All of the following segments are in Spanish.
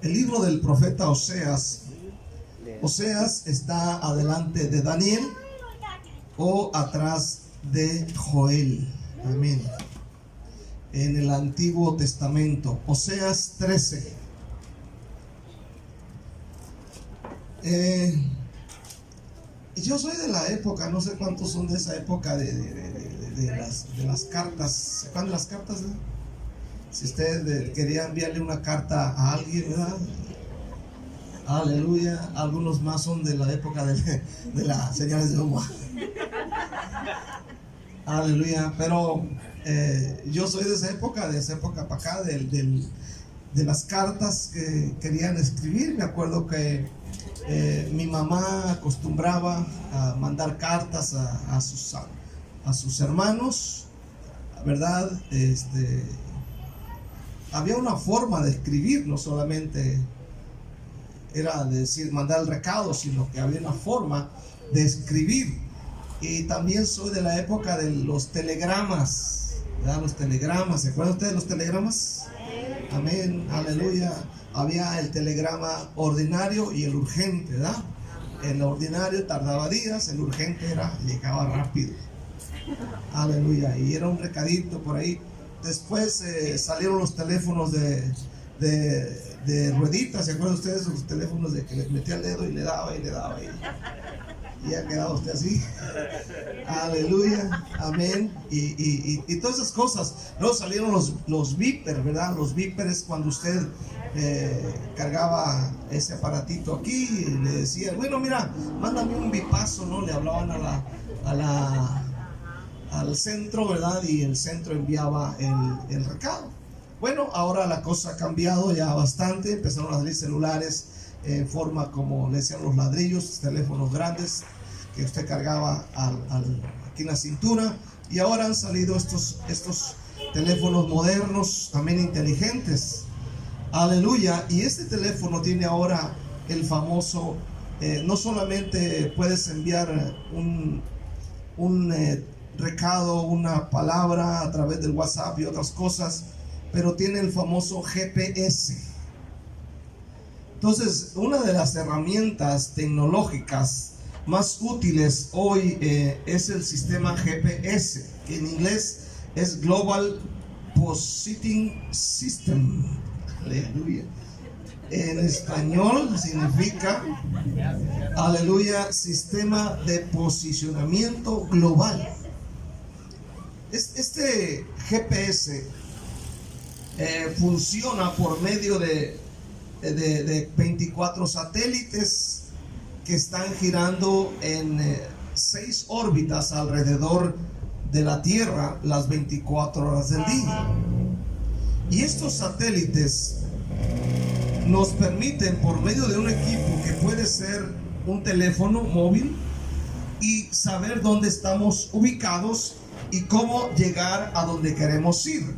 El libro del profeta Oseas. Oseas está adelante de Daniel o atrás de Joel. Amén. En el Antiguo Testamento. Oseas 13. Yo soy de la época, no sé cuántos son de esa época de las cartas. ¿Se acuerdan de las cartas? Si usted quería enviarle una carta a alguien, ¿verdad? Aleluya. Algunos más son de la época de las señales de humo. Aleluya. Pero yo soy de esa época para acá, de las cartas que querían escribir. Me acuerdo que mi mamá acostumbraba a mandar cartas a sus hermanos, ¿verdad? Había una forma de escribir, no solamente era decir mandar el recado, sino que había una forma de escribir. Y también soy de la época de los telegramas, ¿verdad? Los telegramas, ¿se acuerdan ustedes de los telegramas? Amén, aleluya. Había el telegrama ordinario y el urgente, ¿verdad? El ordinario tardaba días, el urgente llegaba rápido. Aleluya, y era un recadito por ahí. Después salieron los teléfonos de rueditas, ¿se acuerdan ustedes de los teléfonos de que le metía el dedo y le daba y ya quedaba usted así? Aleluya, amén. Y todas esas cosas. Luego salieron los beepers, ¿verdad? Los beepers es cuando usted cargaba ese aparatito aquí y le decía, bueno, mira, mándame un bipazo, ¿no? Le hablaban al centro, ¿verdad? Y el centro enviaba el recado. Bueno, ahora la cosa ha cambiado ya bastante. Empezaron a salir celulares en forma como le decían los ladrillos, teléfonos grandes que usted cargaba aquí en la cintura. Y ahora han salido estos teléfonos modernos, también inteligentes. Aleluya. Y este teléfono tiene ahora el famoso, no solamente puedes enviar un recado, una palabra a través del WhatsApp y otras cosas, pero tiene el famoso GPS. Entonces, una de las herramientas tecnológicas más útiles hoy es el sistema GPS, que en inglés es Global Positioning System. Aleluya. En español significa, aleluya, sistema de posicionamiento global. Este GPS funciona por medio de 24 satélites que están girando en 6 órbitas alrededor de la Tierra las 24 horas del día. Y estos satélites nos permiten, por medio de un equipo que puede ser un teléfono móvil, y saber dónde estamos ubicados y cómo llegar a donde queremos ir.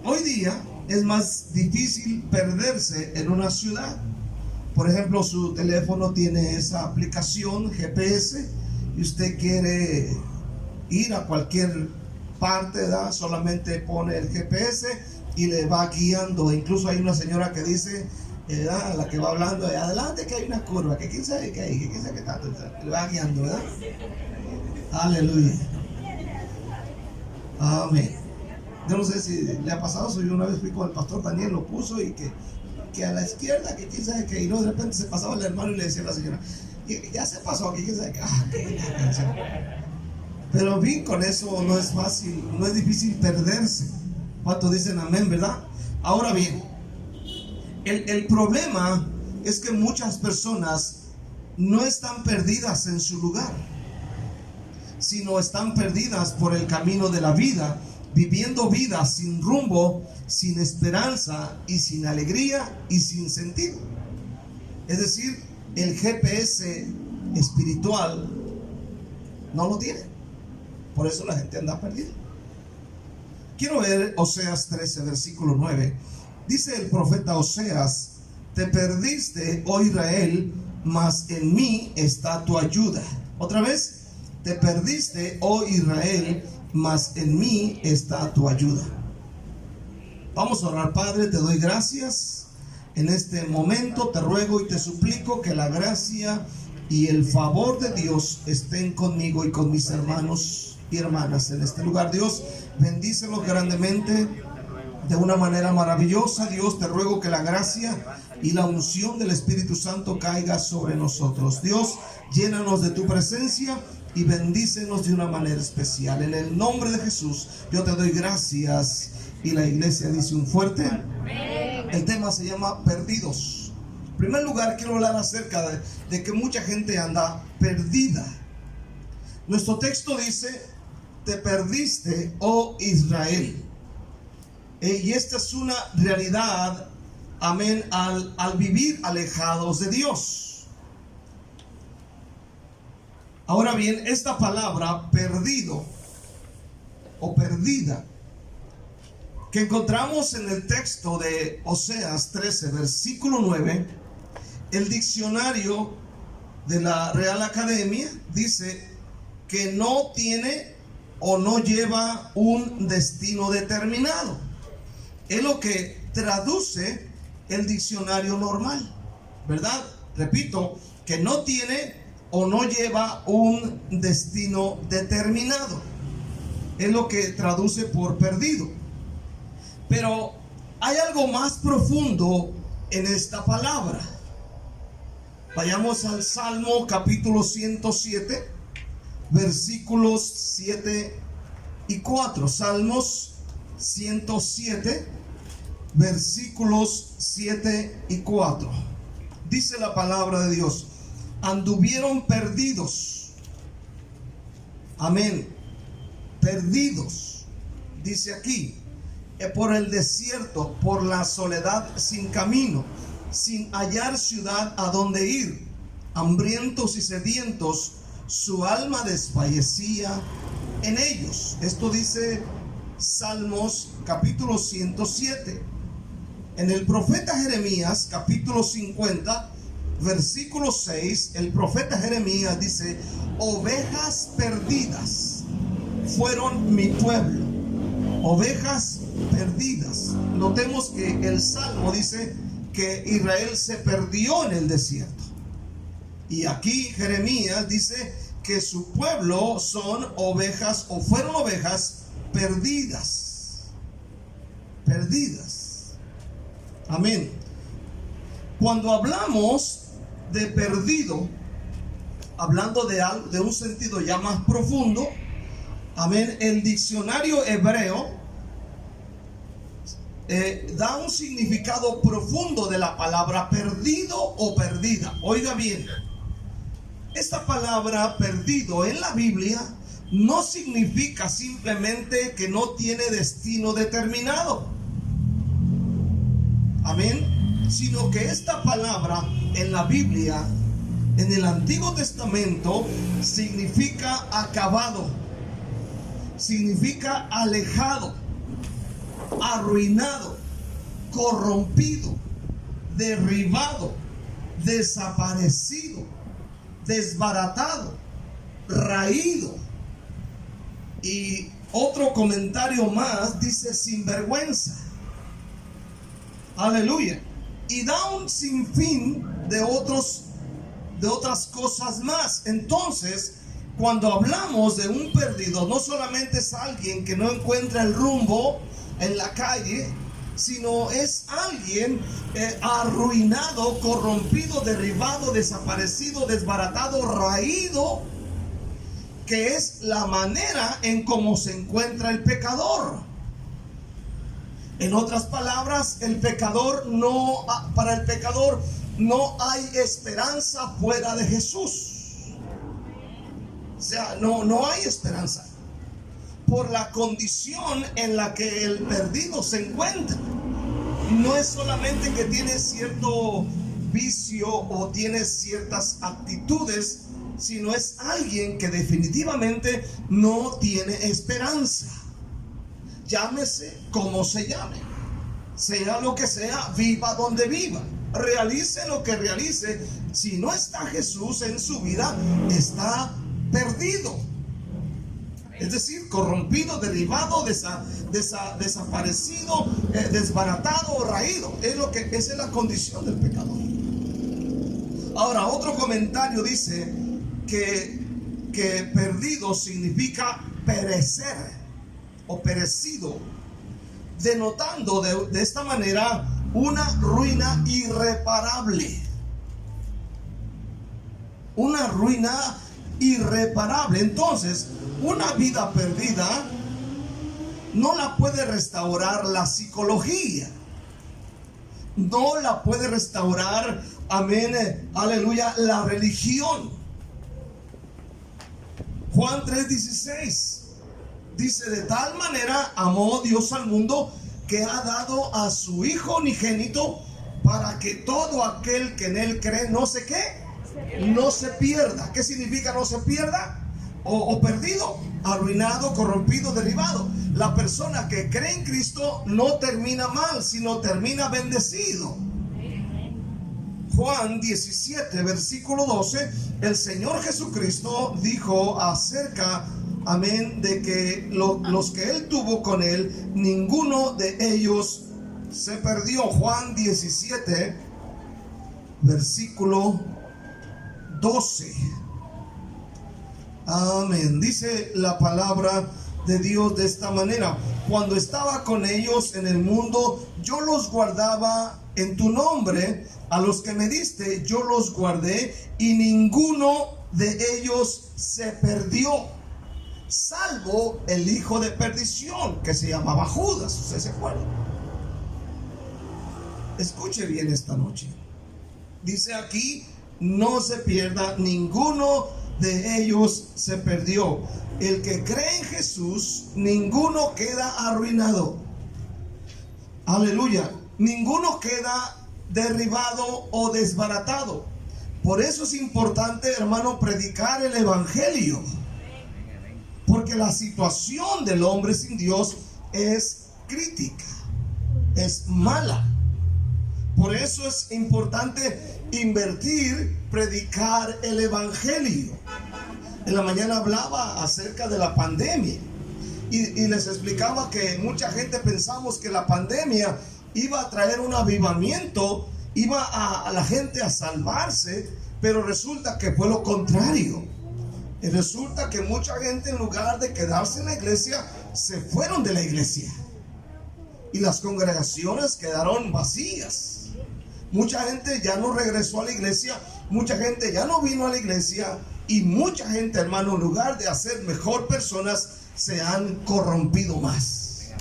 Hoy día es más difícil perderse en una ciudad. Por ejemplo, su teléfono tiene esa aplicación GPS y usted quiere ir a cualquier parte, ¿verdad? Solamente pone el GPS y le va guiando. Incluso hay una señora que dice, ¿verdad? La que va hablando, adelante que hay una curva, que quién sabe qué hay, que quién sabe qué tanto, le va guiando, ¿verdad? Aleluya. Amén. Yo no sé si le ha pasado, yo una vez fui con el pastor Daniel, lo puso y que a la izquierda, que quién sabe qué, y luego de repente se pasaba el hermano y le decía a la señora, ya se pasó, que quién sabe qué, qué buena canción. Pero en fin, con eso no es fácil, no es difícil perderse. ¿Cuántos dicen amén, verdad? Ahora bien, el problema es que muchas personas no están perdidas en su lugar, sino están perdidas por el camino de la vida, viviendo vidas sin rumbo, sin esperanza y sin alegría y sin sentido. Es decir, el GPS espiritual no lo tiene. Por eso la gente anda perdida. Quiero ver Oseas 13, versículo 9. Dice el profeta Oseas: te perdiste, oh Israel, mas en mí está tu ayuda. Otra vez, te perdiste, oh Israel, mas en mí está tu ayuda. Vamos a orar. Padre, te doy gracias En este momento te ruego y te suplico que la gracia y el favor de Dios estén conmigo y con mis hermanos y hermanas en este lugar. Dios, bendícelos grandemente, de una manera maravillosa. Dios, te ruego que la gracia y la unción del Espíritu Santo caiga sobre nosotros. Dios, llénanos de tu presencia y bendícenos de una manera especial. En el nombre de Jesús, yo te doy gracias. Y la iglesia dice un fuerte amén. El tema se llama perdidos. En primer lugar, quiero hablar acerca de que mucha gente anda perdida. Nuestro texto dice: te perdiste, oh Israel. Y esta es una realidad, amén, al vivir alejados de Dios. Ahora bien, esta palabra perdido o perdida que encontramos en el texto de Oseas 13, versículo 9, el diccionario de la Real Academia dice que no tiene o no lleva un destino determinado. Es lo que traduce el diccionario normal, ¿verdad? Repito, que no tiene o no lleva un destino determinado. Es lo que traduce por perdido. Pero hay algo más profundo en esta palabra. Vayamos al Salmo capítulo 107, versículos 7 y 4. Salmos 107, versículos 7 y 4. Dice la palabra de Dios: anduvieron perdidos. Amén. Perdidos. Dice aquí: por el desierto, por la soledad, sin camino, sin hallar ciudad a donde ir, hambrientos y sedientos, su alma desfallecía en ellos. Esto dice Salmos capítulo 107. En el profeta Jeremías capítulo 50, versículo 6, el profeta Jeremías dice: ovejas perdidas fueron mi pueblo. Ovejas perdidas. Notemos que el Salmo dice que Israel se perdió en el desierto. Y aquí Jeremías dice que su pueblo son ovejas, o fueron ovejas perdidas. Perdidas. Amén. Cuando hablamos de perdido, hablando de un sentido ya más profundo, amén, el diccionario hebreo da un significado profundo de la palabra perdido o perdida. Oiga bien, esta palabra perdido en la Biblia no significa simplemente que no tiene destino determinado. Amén. Sino que esta palabra en la Biblia, en el Antiguo Testamento, significa acabado, significa alejado, arruinado, corrompido, derribado, desaparecido, desbaratado, raído. Y otro comentario más dice sinvergüenza. Aleluya. Y da un sinfín de otras cosas más. Entonces, cuando hablamos de un perdido, no solamente es alguien que no encuentra el rumbo en la calle, sino es alguien arruinado, corrompido, derribado, desaparecido, desbaratado, raído, que es la manera en cómo se encuentra el pecador. En otras palabras, para el pecador no hay esperanza fuera de Jesús. O sea, no hay esperanza por la condición en la que el perdido se encuentra. No es solamente que tiene cierto vicio o tiene ciertas actitudes, sino es alguien que definitivamente no tiene esperanza. Llámese como se llame, sea lo que sea, viva donde viva, realice lo que realice. Si no está Jesús en su vida, está perdido. Es decir, corrompido, derribado, desaparecido, desbaratado o raído. Esa es la condición del pecador. Ahora, otro comentario dice que perdido significa perecer o perecido, denotando de esta manera una ruina irreparable. Una ruina irreparable. Entonces, una vida perdida no la puede restaurar la psicología, no la puede restaurar, amén, aleluya, la religión. Juan 3:16 dice: de tal manera amó Dios al mundo que ha dado a su Hijo unigénito, para que todo aquel que en él cree no se pierda. ¿Qué significa no se pierda? O perdido, arruinado, corrompido, derribado. La persona que cree en Cristo no termina mal, sino termina bendecido. Juan 17, versículo 12, el Señor Jesucristo dijo acerca, amén, de que los que Él tuvo con Él, ninguno de ellos se perdió. Juan 17, versículo 12. Amén. Dice la palabra de Dios de esta manera: cuando estaba con ellos en el mundo, yo los guardaba en tu nombre. A los que me diste, yo los guardé, y ninguno de ellos se perdió, salvo el hijo de perdición, que se llamaba Judas. ¿Usted se acuerda? Escuche bien esta noche. Dice aquí: no se pierda, ninguno de ellos se perdió. El que cree en Jesús, ninguno queda arruinado. Aleluya. Ninguno queda derribado o desbaratado. Por eso es importante, hermano, predicar el evangelio, porque la situación del hombre sin Dios es crítica, es mala. Por eso es importante invertir, predicar el evangelio. En la mañana hablaba acerca de la pandemia y les explicaba que mucha gente pensamos que la pandemia iba a traer un avivamiento, iba a la gente a salvarse, pero resulta que fue lo contrario. Y resulta que mucha gente, en lugar de quedarse en la iglesia, se fueron de la iglesia y las congregaciones quedaron vacías. Mucha gente ya no regresó a la iglesia, mucha gente ya no vino a la iglesia, y mucha gente, hermano, en lugar de hacer mejor personas, se han corrompido más.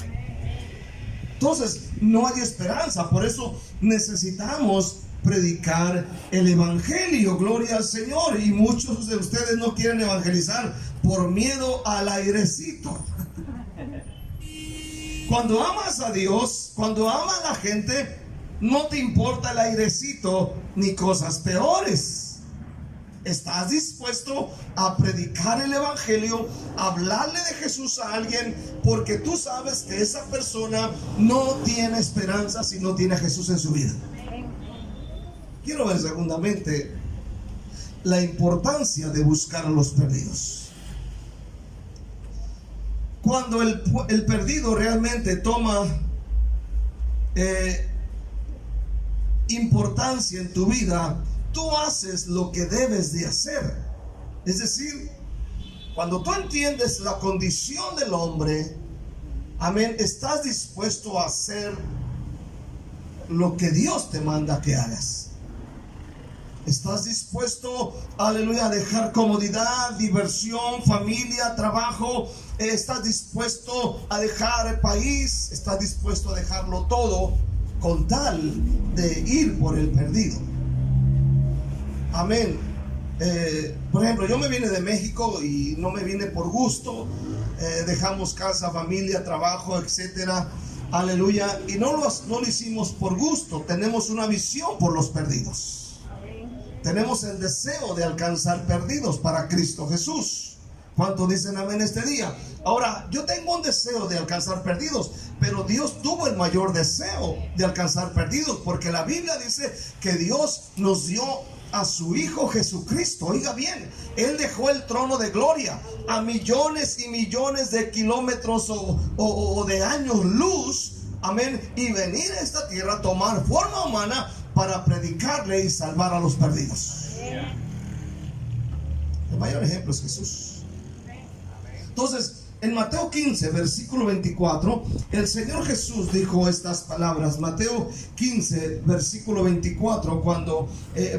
Entonces no hay esperanza. Por eso necesitamos predicar el evangelio. Gloria al Señor. Y muchos de ustedes no quieren evangelizar por miedo al airecito. Cuando amas a Dios, cuando amas a la gente, no te importa el airecito ni cosas peores. ¿Estás dispuesto a predicar el evangelio, a hablarle de Jesús a alguien, porque tú sabes que esa persona no tiene esperanza si no tiene a Jesús en su vida? Quiero ver segundamente la importancia de buscar a los perdidos. Cuando el perdido realmente toma importancia en tu vida, tú haces lo que debes de hacer. Es decir, cuando tú entiendes la condición del hombre, amén, estás dispuesto a hacer lo que Dios te manda que hagas. Estás dispuesto, aleluya, a dejar comodidad, diversión, familia, trabajo. Estás dispuesto a dejar el país. Estás dispuesto a dejarlo todo con tal de ir por el perdido. Amén. Por ejemplo, yo me vine de México y no me vine por gusto. Dejamos casa, familia, trabajo, etcétera. Aleluya. Y no lo hicimos por gusto. Tenemos una visión por los perdidos. Tenemos el deseo de alcanzar perdidos para Cristo Jesús. ¿Cuántos dicen amén este día? Ahora, yo tengo un deseo de alcanzar perdidos, pero Dios tuvo el mayor deseo de alcanzar perdidos, porque la Biblia dice que Dios nos dio a su Hijo Jesucristo. Oiga bien, Él dejó el trono de gloria a millones y millones de kilómetros o de años luz, amén, y venir a esta tierra, tomar forma humana para predicarle y salvar a los perdidos. El mayor ejemplo es Jesús. Entonces, en Mateo 15, versículo 24, el Señor Jesús dijo estas palabras. Mateo 15, versículo 24, cuando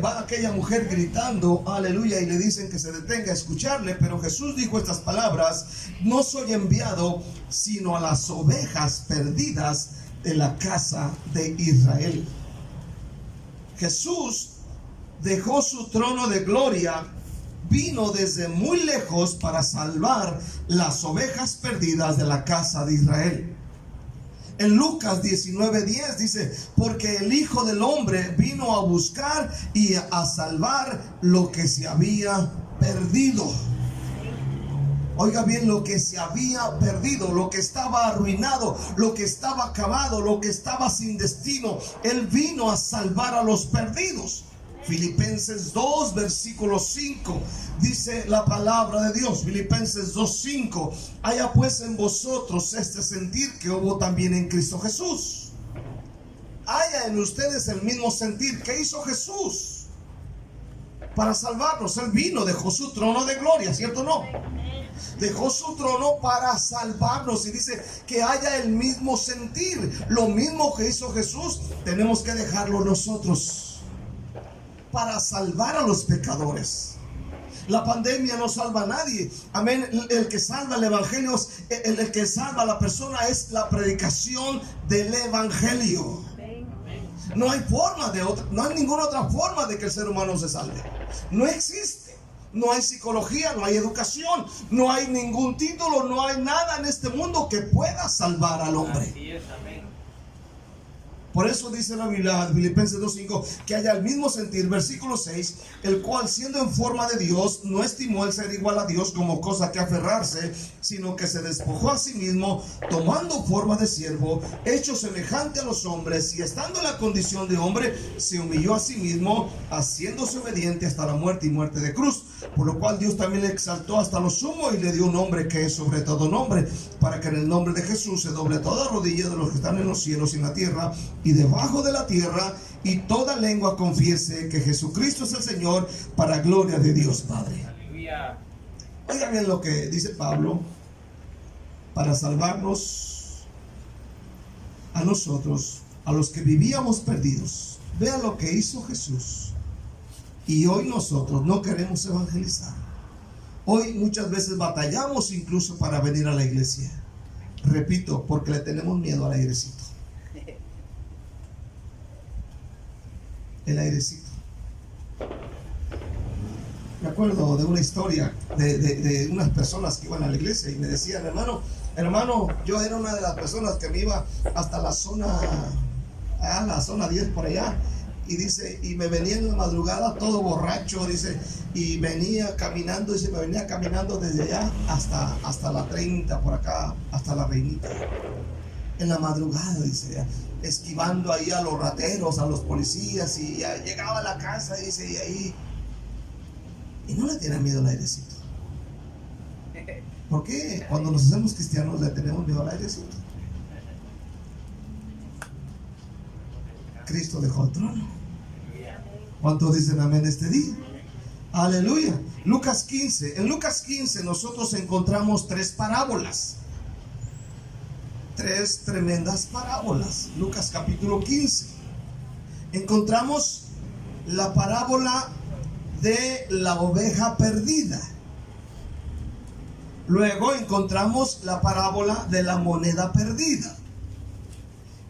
va aquella mujer gritando, aleluya, y le dicen que se detenga a escucharle, pero Jesús dijo estas palabras: no soy enviado sino a las ovejas perdidas de la casa de Israel. Jesús dejó su trono de gloria, vino desde muy lejos para salvar las ovejas perdidas de la casa de Israel. En Lucas 19:10 dice: porque el Hijo del Hombre vino a buscar y a salvar lo que se había perdido. Oiga bien, lo que se había perdido, lo que estaba arruinado, lo que estaba acabado, lo que estaba sin destino. Él vino a salvar a los perdidos. Filipenses 2, versículo 5, dice la palabra de Dios. Filipenses 2:5: haya pues en vosotros este sentir que hubo también en Cristo Jesús. Haya en ustedes el mismo sentir que hizo Jesús para salvarnos. Él vino, dejó su trono de gloria, ¿cierto o no? Dejó su trono para salvarnos, y dice que haya el mismo sentir. Lo mismo que hizo Jesús, tenemos que dejarlo nosotros para salvar a los pecadores. La pandemia no salva a nadie, amén. El que salva el evangelio, el que salva a la persona es la predicación del evangelio. No hay forma de otra, no hay ninguna otra forma de que el ser humano se salve. No existe. No hay psicología, no hay educación, no hay ningún título, no hay nada en este mundo que pueda salvar al hombre. Así es, amén. Por eso dice la Biblia, Filipenses 2:5, que haya el mismo sentir. Versículo 6: el cual, siendo en forma de Dios, no estimó el ser igual a Dios como cosa que aferrarse, sino que se despojó a sí mismo, tomando forma de siervo, hecho semejante a los hombres, y estando en la condición de hombre, se humilló a sí mismo, haciéndose obediente hasta la muerte y muerte de cruz. Por lo cual Dios también le exaltó hasta lo sumo y le dio un nombre que es sobre todo nombre, para que en el nombre de Jesús se doble toda rodilla de los que están en los cielos y en la tierra y debajo de la tierra, y toda lengua confiese que Jesucristo es el Señor, para gloria de Dios Padre. Aleluya. Oigan bien lo que dice Pablo: para salvarnos a nosotros, a los que vivíamos perdidos. Vean lo que hizo Jesús. Y hoy nosotros no queremos evangelizar. Hoy muchas veces batallamos incluso para venir a la iglesia. Repito, porque le tenemos miedo al airecito. El airecito. Me acuerdo de una historia de unas personas que iban a la iglesia y me decían: hermano, yo era una de las personas que me iba hasta la zona 10 por allá. Y dice, y me venía en la madrugada todo borracho, dice, y venía caminando, dice, me venía caminando desde allá hasta la 30 por acá, hasta la Reinita. En la madrugada, dice, esquivando ahí a los rateros, a los policías, y ya llegaba a la casa, dice, y ahí, y no le tiene miedo al airecito. ¿Por qué cuando nos hacemos cristianos le tenemos miedo al airecito? Cristo dejó el trono. ¿Cuántos dicen amén este día? Aleluya. Lucas 15. En Lucas 15 nosotros encontramos 3 parábolas. 3 tremendas parábolas. Lucas capítulo 15. Encontramos la parábola de la oveja perdida. Luego encontramos la parábola de la moneda perdida.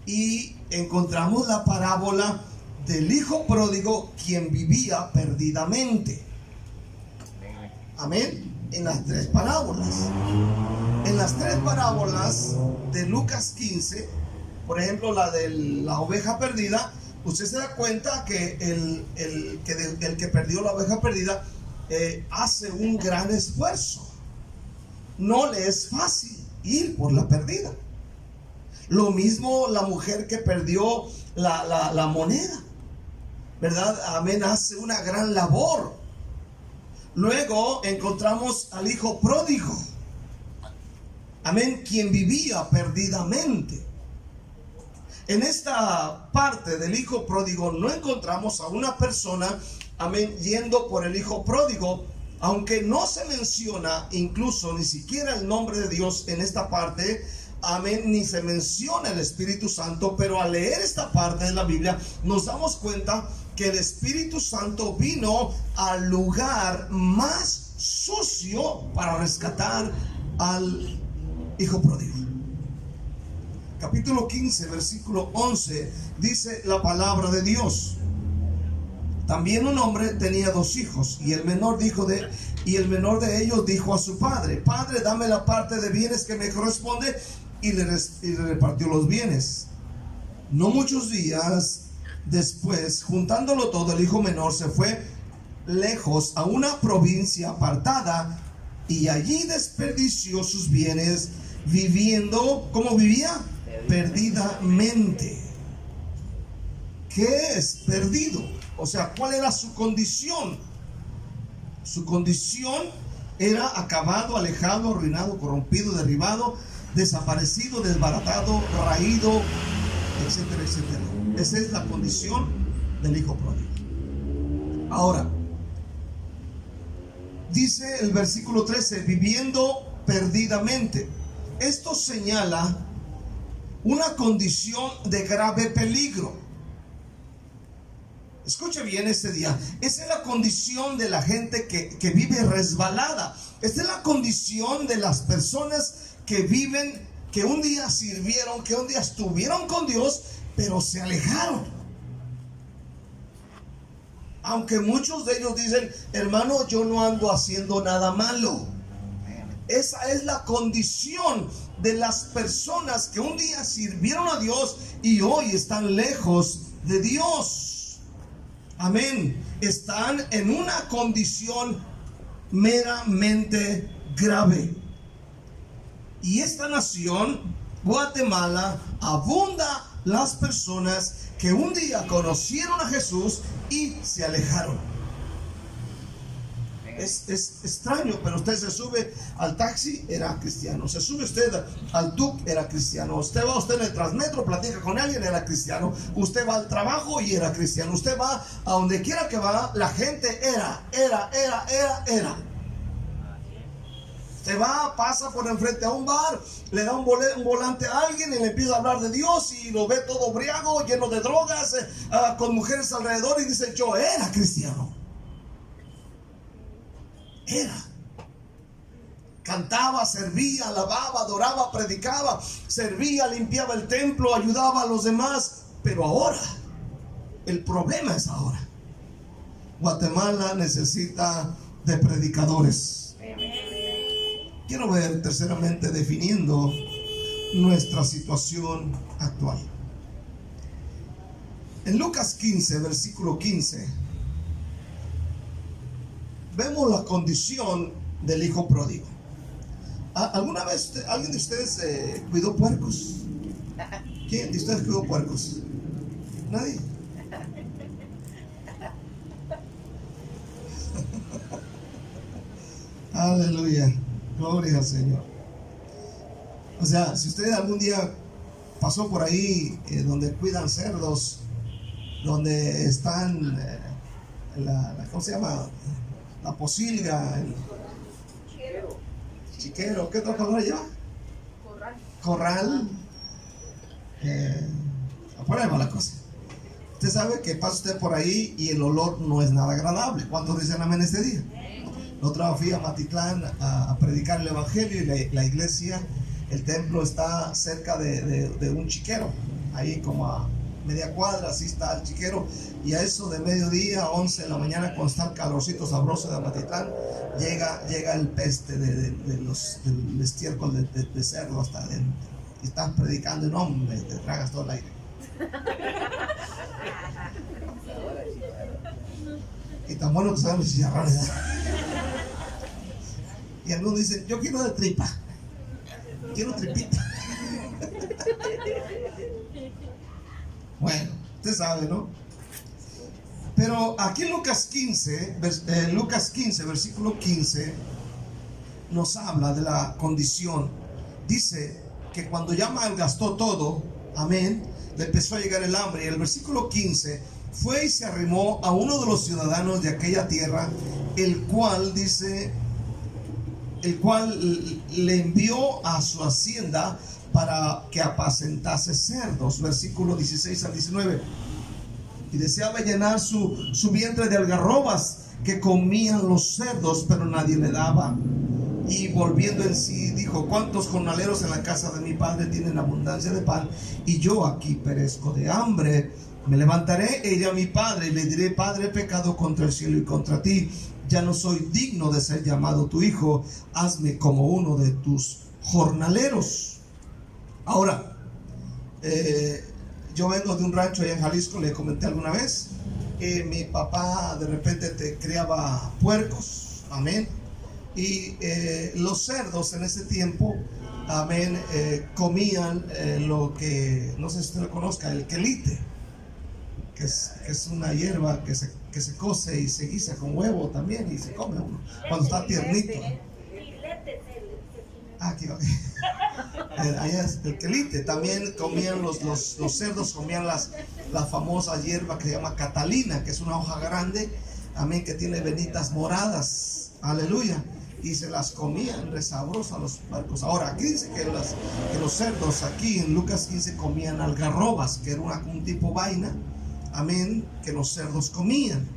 Y encontramos la parábola del hijo pródigo, quien vivía perdidamente. Amén. En las 3 parábolas. En las 3 parábolas de Lucas 15, por ejemplo, la de la oveja perdida, usted se da cuenta que el que perdió la oveja perdida hace un gran esfuerzo. No le es fácil ir por la perdida. Lo mismo la mujer que perdió la moneda. ¿verdad? Amén, hace una gran labor. Luego encontramos al hijo pródigo, amén, quien vivía perdidamente. En esta parte del hijo pródigo no encontramos a una persona, amén, yendo por el hijo pródigo, aunque no se menciona incluso ni siquiera el nombre de Dios en esta parte, amén, ni se menciona el Espíritu Santo, pero al leer esta parte de la Biblia nos damos cuenta que el Espíritu Santo vino al lugar más sucio para rescatar al hijo pródigo. Capítulo 15, versículo 11, dice la palabra de Dios: también un hombre tenía 2 hijos, y el menor de ellos dijo a su padre: Padre, dame la parte de bienes que me corresponde, y le repartió los bienes. No muchos días después, juntándolo todo, el hijo menor se fue lejos a una provincia apartada, y allí desperdició sus bienes, viviendo, ¿cómo vivía? Perdidamente. ¿Qué es perdido? O sea, ¿cuál era su condición? Su condición era acabado, alejado, arruinado, corrompido, derribado, desaparecido, desbaratado, raído, etcétera, etcétera. Esa es la condición del hijo pródigo. Ahora, dice el versículo 13, viviendo perdidamente. Esto señala una condición de grave peligro. Escuche bien este día. Esa es la condición de la gente que vive resbalada. Esta es la condición de las personas que viven, que un día sirvieron, que un día estuvieron con Dios, pero se alejaron. Aunque muchos de ellos dicen: hermano, yo no ando haciendo nada malo. Esa es la condición de las personas que un día sirvieron a Dios y hoy están lejos de Dios. Amén. Están en una condición meramente grave. Y esta nación, Guatemala, abunda las personas que un día conocieron a Jesús y se alejaron. Es extraño, pero usted se sube al taxi, era cristiano. Se sube usted al tuk, era cristiano. Usted va en el Transmetro, platica con alguien, era cristiano. Usted va al trabajo y era cristiano. Usted va a donde quiera que va, la gente era. Usted va, pasa por enfrente a un bar, le da un volante a alguien y le empieza a hablar de Dios y lo ve todo briago, lleno de drogas, con mujeres alrededor, y dice: yo era cristiano. Era. Cantaba, servía, alababa, adoraba, predicaba, servía, limpiaba el templo, ayudaba a los demás. Pero ahora, el problema es ahora. Guatemala necesita de predicadores. Quiero ver terceramente definiendo nuestra situación actual. En Lucas 15, versículo 15, vemos la condición del hijo pródigo. ¿Alguna vez alguien de ustedes cuidó puercos? ¿Quién de ustedes cuidó puercos? ¿Nadie? Aleluya, gloria al Señor. O sea, si usted algún día pasó por ahí donde cuidan cerdos, donde están ¿cómo se llama? La posilga, el chiquero, ¿qué otra palabra lleva? Corral. Por ahí va la cosa. Usted sabe que pasa usted por ahí y el olor no es nada agradable. ¿Cuántos dicen amén este día? La otra vez fui a Matitlán a predicar el evangelio, y la iglesia, el templo está cerca de un chiquero, ahí como a media cuadra, así está el chiquero. Y a eso de mediodía, 11 de la mañana, cuando está el calorcito sabroso de Matitlán, llega el peste del estiércol de cerdo hasta adentro. Y estás predicando y no, te tragas todo el aire. Y tan bueno que saben los chicharrones. Y algunos dicen: yo quiero de tripa, quiero tripita. Bueno, usted sabe, ¿no? Pero aquí en Lucas 15, versículo 15, nos habla de la condición. Dice que cuando ya malgastó todo, amén, le empezó a llegar el hambre. Y el versículo 15, fue y se arrimó a uno de los ciudadanos de aquella tierra, el cual le envió a su hacienda para que apacentase cerdos. Versículo 16 al 19. Y deseaba llenar su vientre de algarrobas que comían los cerdos, pero nadie le daba. Y volviendo en sí dijo: ¿cuántos jornaleros en la casa de mi padre tienen abundancia de pan, y yo aquí perezco de hambre? Me levantaré e iré a mi padre y le diré: Padre, he pecado contra el cielo y contra ti, ya no soy digno de ser llamado tu hijo, hazme como uno de tus jornaleros. Ahora, yo vengo de un rancho allá en Jalisco, le comenté alguna vez, mi papá de repente criaba puercos, amén, y los cerdos en ese tiempo, amén, comían lo que, no sé si usted lo conozca, el quelite, que es una hierba que se cose y se guisa con huevo también, y se come uno cuando está tiernito. Aquí va. Allá es el quelite. También comían los cerdos, comían la famosa hierba que se llama catalina, que es una hoja grande, amén, que tiene venitas moradas, aleluya, y se las comían re sabrosos a los puercos. Ahora aquí dice que los cerdos aquí en Lucas 15 comían algarrobas, que era un tipo vaina, amén, que los cerdos comían.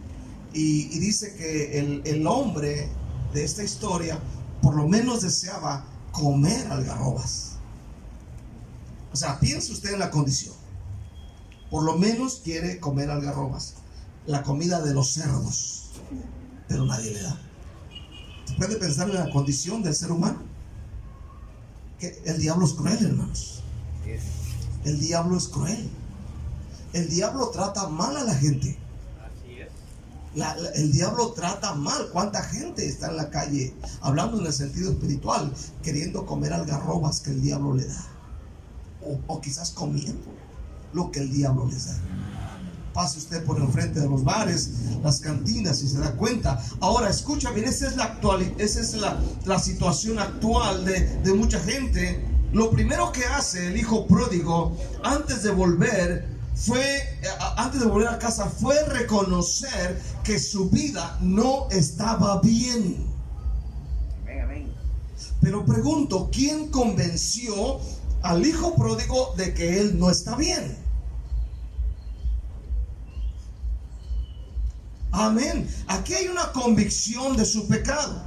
Y dice que el hombre de esta historia por lo menos deseaba comer algarrobas. O sea, piense usted en la condición. Por lo menos quiere comer algarrobas, la comida de los cerdos, pero nadie le da. ¿Se puede pensar en la condición del ser humano? Que el diablo es cruel, hermanos. El diablo es cruel. El diablo trata mal a la gente. El diablo trata mal. ¿Cuánta gente está en la calle, hablando en el sentido espiritual, queriendo comer algarrobas que el diablo le da? O quizás comiendo lo que el diablo les da. Pase usted por el frente de los bares, las cantinas, y se da cuenta. Ahora escucha bien, esa es la situación actual de mucha gente. Lo primero que hace el hijo pródigo antes de volver a casa fue reconocer que su vida no estaba bien. Pero pregunto, ¿quién convenció al hijo pródigo de que él no está bien? Amén. Aquí hay una convicción de su pecado,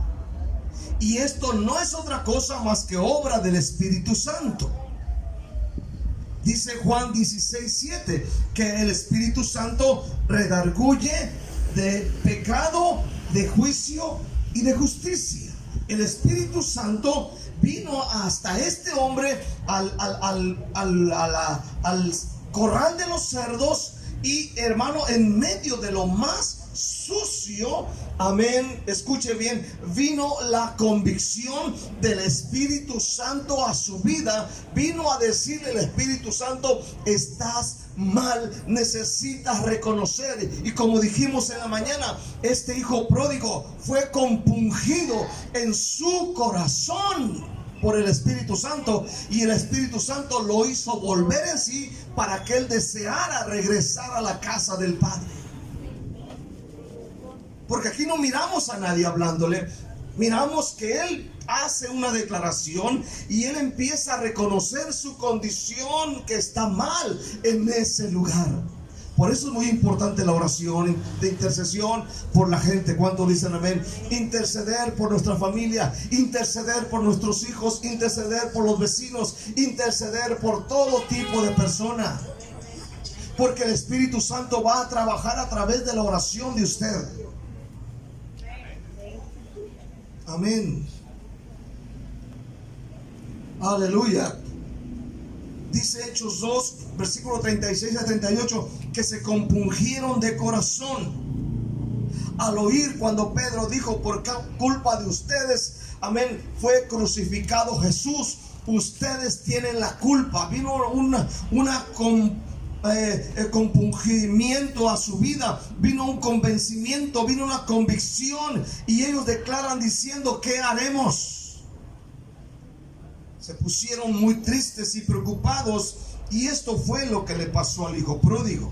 y esto no es otra cosa más que obra del Espíritu Santo. Dice Juan 16:7 que el Espíritu Santo redarguye de pecado, de juicio y de justicia. El Espíritu Santo vino hasta este hombre al corral de los cerdos, y hermano, en medio de lo más sucio, amén, escuche bien, vino la convicción del Espíritu Santo a su vida. Vino a decirle el Espíritu Santo: estás mal, necesitas reconocer. Y como dijimos en la mañana, este hijo pródigo fue compungido en su corazón por el Espíritu Santo, y el Espíritu Santo lo hizo volver en sí para que él deseara regresar a la casa del Padre. Porque aquí no miramos a nadie hablándole, miramos que él hace una declaración y él empieza a reconocer su condición, que está mal en ese lugar. Por eso es muy importante la oración de intercesión por la gente. ¿Cuántos dicen amén? Interceder por nuestra familia, interceder por nuestros hijos, interceder por los vecinos, interceder por todo tipo de personas. Porque el Espíritu Santo va a trabajar a través de la oración de usted. Amén. Aleluya. Dice Hechos 2, versículo 36 a 38, que se compungieron de corazón al oír cuando Pedro dijo: por culpa de ustedes, amén, fue crucificado Jesús. Ustedes tienen la culpa. Vino una compungimiento a su vida, vino un convencimiento, vino una convicción, y ellos declaran diciendo: ¿qué haremos? Se pusieron muy tristes y preocupados, y esto fue lo que le pasó al hijo pródigo.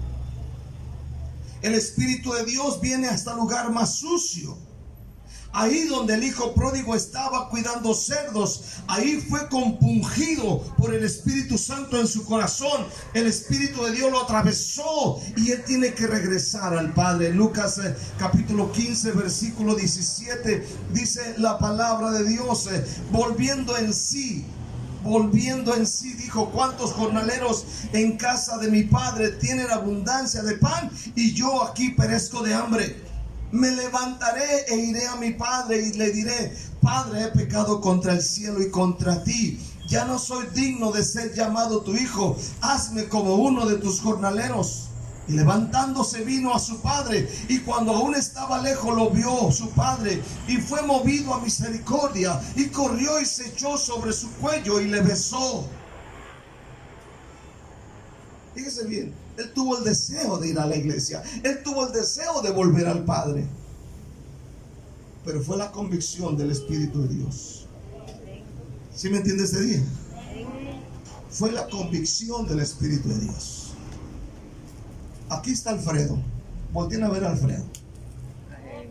El Espíritu de Dios viene hasta el lugar más sucio. Ahí donde el hijo pródigo estaba cuidando cerdos, ahí fue compungido por el Espíritu Santo en su corazón. El Espíritu de Dios lo atravesó y él tiene que regresar al Padre. Lucas capítulo 15 versículo 17 dice la palabra de Dios: volviendo en sí, dijo: ¿cuántos jornaleros en casa de mi padre tienen abundancia de pan y yo aquí perezco de hambre? Me levantaré e iré a mi padre y le diré: Padre, he pecado contra el cielo y contra ti, ya no soy digno de ser llamado tu hijo, hazme como uno de tus jornaleros. Y levantándose vino a su padre, y cuando aún estaba lejos lo vio su padre, y fue movido a misericordia, y corrió y se echó sobre su cuello y le besó. Fíjese bien, él tuvo el deseo de ir a la iglesia, él tuvo el deseo de volver al Padre, pero fue la convicción del Espíritu de Dios. ¿Sí me entiende este día? Fue la convicción del Espíritu de Dios. Aquí está Alfredo. Volteen a ver a Alfredo.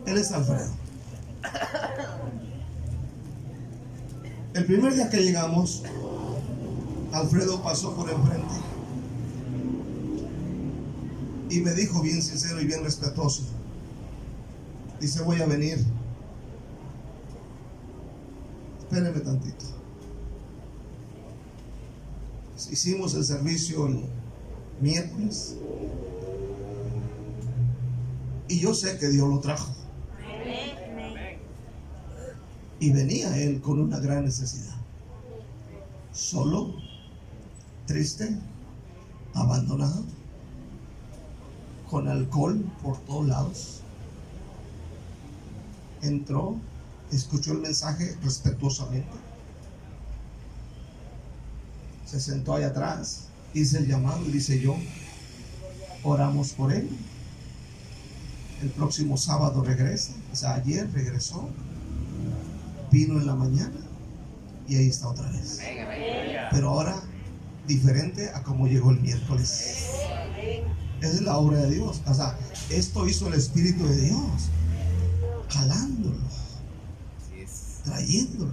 Él es Alfredo. El primer día que llegamos, Alfredo pasó por enfrente y me dijo bien sincero y bien respetuoso: dice, voy a venir, espéreme tantito. Hicimos el servicio el miércoles y yo sé que Dios lo trajo. Y venía él con una gran necesidad, solo, triste, abandonado, con alcohol por todos lados. Entró, escuchó el mensaje respetuosamente, se sentó ahí atrás, hice el llamado y dice: yo, oramos por él. El próximo sábado regresa, o sea, ayer regresó, vino en la mañana y ahí está otra vez. Pero ahora diferente a como llegó el miércoles. Esa es la obra de Dios. O sea, esto hizo el Espíritu de Dios, jalándolo, trayéndolo.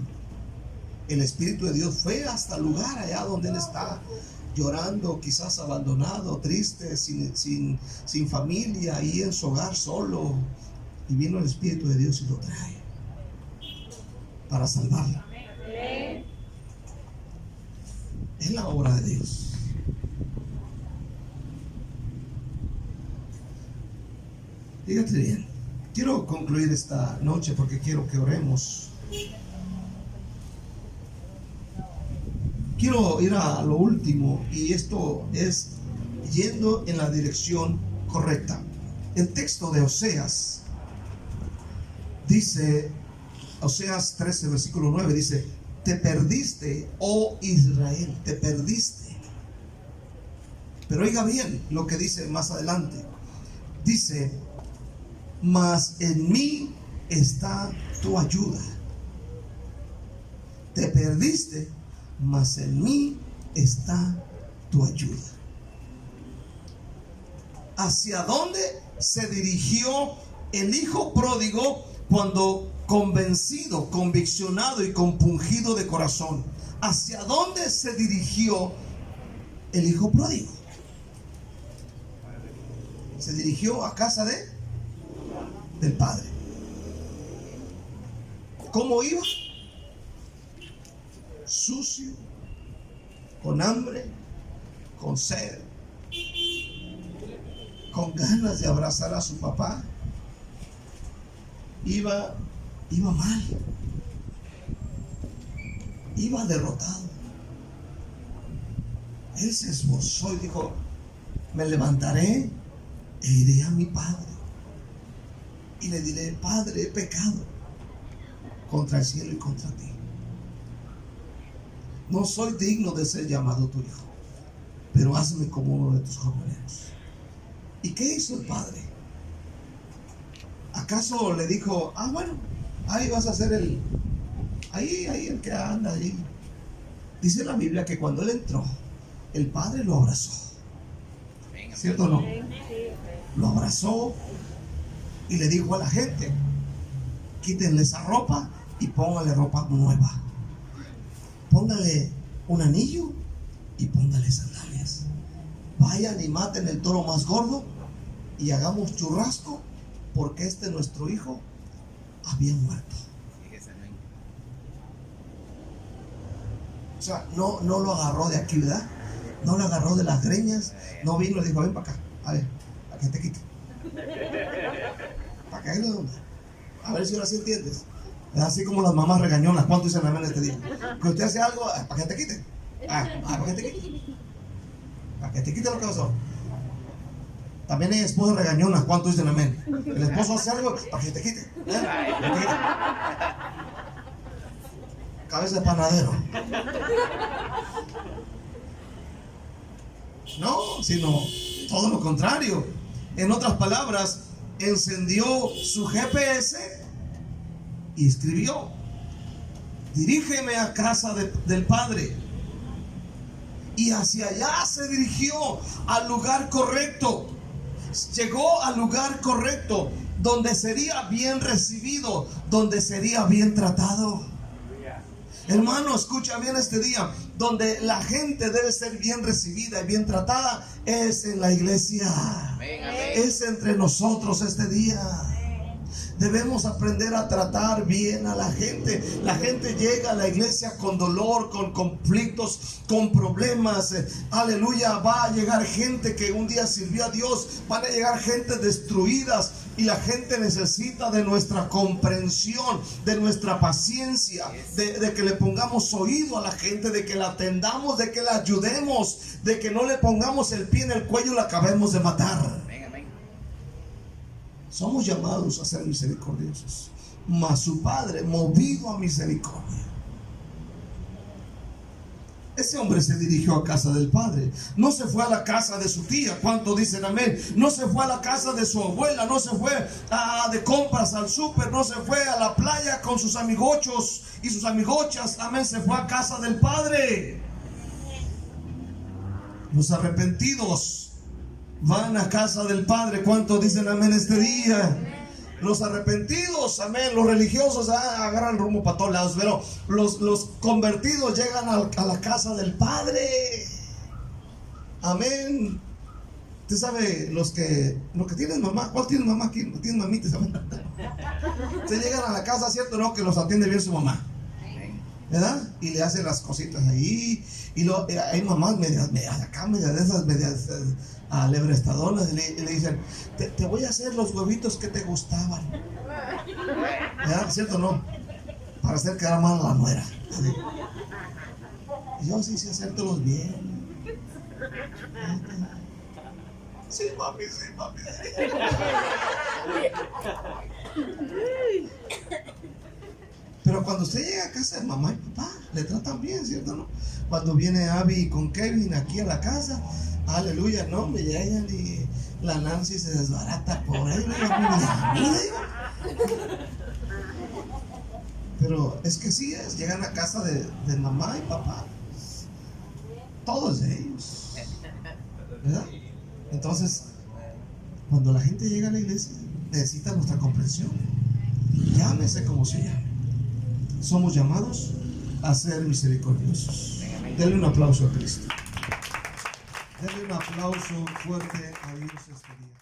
El Espíritu de Dios fue hasta el lugar allá donde él está, llorando, quizás abandonado, triste, sin familia, ahí en su hogar solo. Y vino el Espíritu de Dios y lo trae para salvarlo. Es la obra de Dios. Fíjate bien, quiero concluir esta noche porque quiero que oremos. Quiero ir a lo último, y esto es yendo en la dirección correcta. El texto de Oseas dice, Oseas 13 versículo 9 dice: te perdiste, oh Israel, te perdiste. Pero oiga bien lo que dice más adelante. Dice: mas en mí está tu ayuda. Te perdiste, mas en mí está tu ayuda. ¿Hacia dónde se dirigió el hijo pródigo cuando convencido, conviccionado y compungido de corazón? ¿Hacia dónde se dirigió el hijo pródigo? Se dirigió a casa del padre. ¿Cómo iba? Sucio, con hambre, con sed, con ganas de abrazar a su papá. Iba mal, iba derrotado. Él se esforzó y dijo: me levantaré e iré a mi padre y le diré: Padre, he pecado contra el cielo y contra ti. No soy digno de ser llamado tu hijo. pero hazme como uno de tus jornaleros. ¿Y qué hizo el padre? ¿Acaso le dijo, bueno, ahí vas a ser ahí el que anda ahí? Dice la Biblia que cuando él entró, el padre lo abrazó. ¿Cierto o no? Lo abrazó y le dijo a la gente, quítenle esa ropa y póngale ropa nueva. Póngale un anillo y póngale sandalias. Vayan y maten el toro más gordo y hagamos churrasco, porque nuestro hijo había muerto. O sea, no lo agarró de aquí, ¿verdad? No lo agarró de las greñas. No vino y le dijo, ven para acá, a ver, para que te quite. Para que a ver si ahora sí entiendes. Es así como las mamás regañonas. ¿Cuánto dicen amén este día? Que usted hace algo para que te quite. Para que te quite. Para que te quite lo que pasó. También hay esposas regañonas. ¿Cuánto dicen amén? El esposo hace algo para que te quite. Cabeza de panadero. No, sino todo lo contrario. En otras palabras, encendió su GPS y escribió: dirígeme a casa del Padre. Y hacia allá se dirigió, al lugar correcto. Llegó al lugar correcto, donde sería bien recibido, donde sería bien tratado. Hermano, escucha bien este día. Donde la gente debe ser bien recibida y bien tratada es en la iglesia. Amén, amén. Es entre nosotros este día. Debemos aprender a tratar bien a la gente. La gente llega a la iglesia con dolor, con conflictos, con problemas. Aleluya, va a llegar gente que un día sirvió a Dios. Van a llegar gente destruidas. Y la gente necesita de nuestra comprensión, de nuestra paciencia, de que le pongamos oído a la gente, de que la atendamos, de que la ayudemos, de que no le pongamos el pie en el cuello y la acabemos de matar. Somos llamados a ser misericordiosos, mas su Padre, movido a misericordia. Ese hombre se dirigió a casa del padre. No se fue a la casa de su tía. ¿Cuánto dicen amén? No se fue a la casa de su abuela. No se fue de compras al súper. No se fue a la playa con sus amigochos y sus amigochas. Amén. Se fue a casa del padre. Los arrepentidos van a casa del padre. ¿Cuánto dicen amén este día? Los arrepentidos, amén, los religiosos agarran rumbo para todos lados, pero los convertidos llegan a la casa del Padre. Amén. Usted sabe, los que tienen mamá, ¿cuál tiene mamá? ¿Quién tiene mamitas? Se llegan a la casa, ¿cierto? No, que los atiende bien su mamá, ¿verdad? Y le hacen las cositas ahí. Y hay mamás medias acá, medias de esas, medias alebrestadonas. Y le dicen, te voy a hacer los huevitos que te gustaban, ¿verdad? ¿Cierto o no? Para hacer quedar mal a la nuera. Y yo sí sé hacértelos bien. Sí, mami, sí, mami. Pero cuando usted llega a casa de mamá y papá, le tratan bien, ¿cierto? ¿No? Cuando viene Abby con Kevin aquí a la casa, aleluya, no, me llegan y la Nancy se desbarata por ahí. Pero es que sí es, llegan a casa de mamá y papá, todos ellos, ¿verdad? Entonces, cuando la gente llega a la iglesia, necesita nuestra comprensión. Llámese como se llame. Somos llamados a ser misericordiosos. Denle un aplauso a Cristo. Denle un aplauso fuerte a Dios este día.